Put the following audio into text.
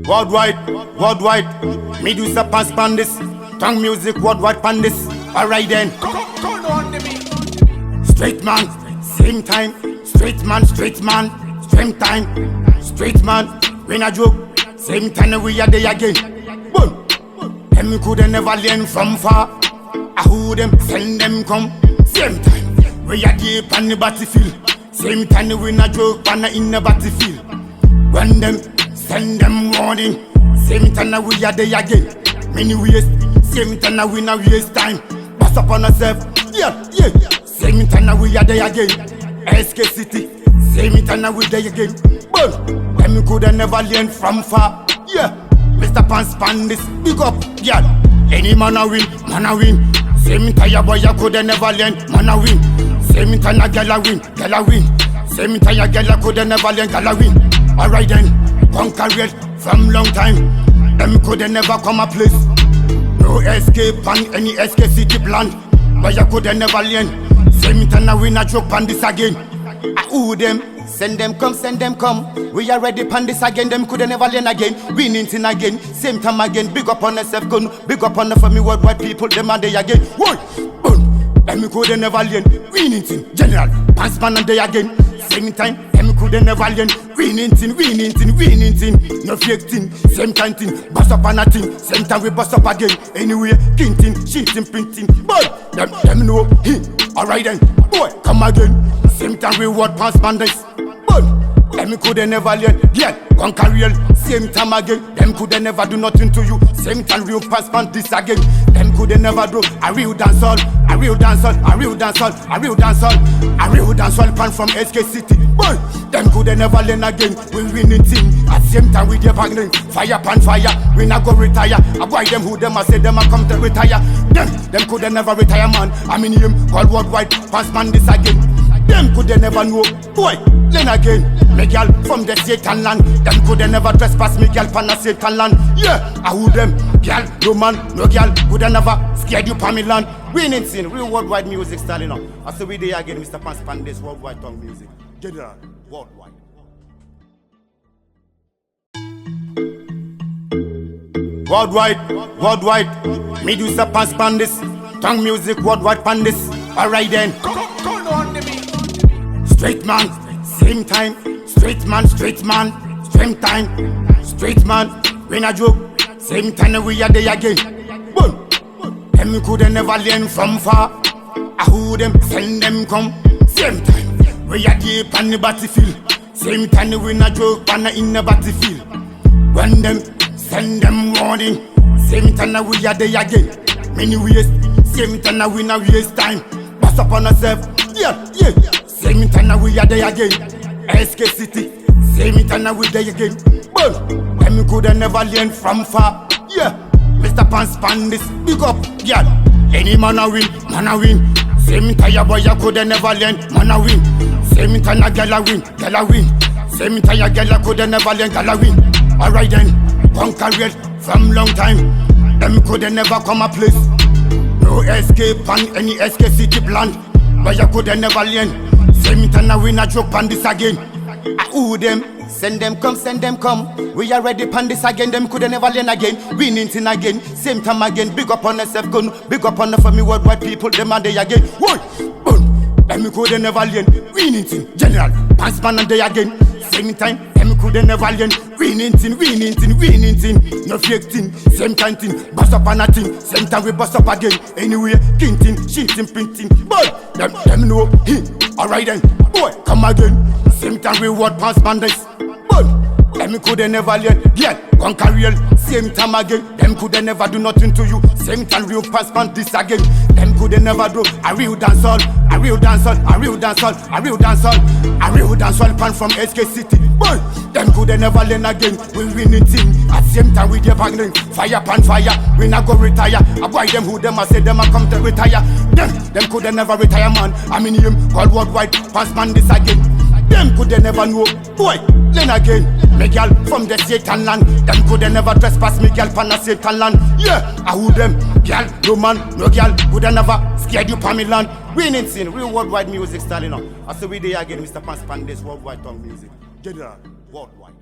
Worldwide. Me do some pass pandis. Tongue music, worldwide pandis. Alright then. Go on to me. Straight man, same time. Straight man, same time. Straight man, when I joke, same time we are there again. Boom. Them coulda never learn from far. I who them send them come. Same time, we are deep on the battlefield. Same time we not joke, but not in the battlefield. When them send them warning. Same time we are there again. Many ways, same time we not waste time. Pass up on ourselves, yeah. Same time we are there again. SK City, same time we there again. Boom, them coulda never learn from far, yeah. Mr. Pawnz this, big up, yeah. Any man a win. Same time boy you coulda never learn, man a win. Same time a girl a win. Same time a girl a coulda never learn, girl a win. Alright then, conquer it from long time. Them coulda never come a place. No escape on any SK City plan. But you coulda never learn. Same time a win a joke on this again. I who them? Send them come. We are ready pan this again. Them coulda never learn again. Winning thing again. Same time again. Big up on yourself, gun. Big up on the family worldwide people. Them and they again. Whoa, boom. Them coulda never learn. Winning thing. General. Pawnz and they again. Same time. Them coulda never learn. Winning thing. No fake thing. Same kind thing. Bust up on a thing. Same time we bust up again. Anyway, king thing, shit thing, printing. But them know. Alright then. Boy, come again. Same time we word Pawnz bandits. Them coulda never learn, yeah, conquer real. Same time again, them coulda never do nothing to you. Same time real Pawnz this again. Them coulda never do a real dancehall pan from SK City. Boy, them coulda never learn again. We winning team at same time we dey banging. Fire pan fire, we not go retire. I boy them who them a say them a come to retire. Them coulda never retire man. I mean him called worldwide Pawnz this again. Them coulda never know, boy, learn again. Me girl from the Satan land. Them coulda never trespass me girl pan a Satan land. Yeah, I who them, girl, no man, no girl, coulda never scared you pan me land. Winning scene, real worldwide music style, you know. I say we there again, Mr. Pawnz this worldwide tongue music. General, worldwide. Worldwide. Me do some Pawnz this. Tongue music, worldwide pan this. Alright then. Go on to me. Straight man, same time. Straight man, same time. Straight man, when I joke, same time we are there again. Boom, them coulda never learn from far. I who them send them come. Same time, we are deep on the battlefield. Same time we not joke, but not in the battlefield. When them send them warning. Same time we are there again. Many ways, same time we not waste time. Pass up on ourselves, yeah. Same time we are there again. SK City, same time we there again. Boom, them coulda never learn from far. Yeah, Mr. Pawnz this, big up, yeah. Any man a win. Same time boy you coulda never learn, man a win. Same time a girl a win. Same time a girl coulda never learn, girl a win. Alright then, conquer it from long time. Them coulda never come a place. No escape on any SK City plan. But you coulda never learn. Same time we not joke on this again. I who them? Send them come. We are ready pan this again. Them coulda never learn again. Winning thing again. Same time again. Big up on yourself, gun. Big up on the family worldwide people. Them and they again. Whoa, boom. Them coulda never learn. Winning thing. General Pawnz and they again. Same time. Them coulda never learn. Winning thing. No fake thing. Same kind thing. Bust up on a thing. Same time we bust up again. Anyway, king thing, shit thing, printing. But them know. Alright then, boy, come again. Same time we word Pawnz this. But them coulda never learn. Yeah, conquer real. Same time again. Them coulda never do nothing to you. Same time real Pawnz this again. Them coulda never do a real dancehall pan from SK City. Boy, them coulda never learn again. We winning team. At same time we dey banging. Fire pan fire. We not go retire. I boy them who them a say them a come to retire. Them coulda never retire man. I mean him called worldwide Pawnz this again. Them coulda never know. Boy, learn again. Me girl from the Satan land. Them coulda never trespass me girl pan a Satan land. Yeah, I who them. Girl, no man, no girl coulda never scared you pan me land. Winning scene, real worldwide music style, you know. I say we there again, Mr. Pawnz this worldwide tongue music. General, worldwide.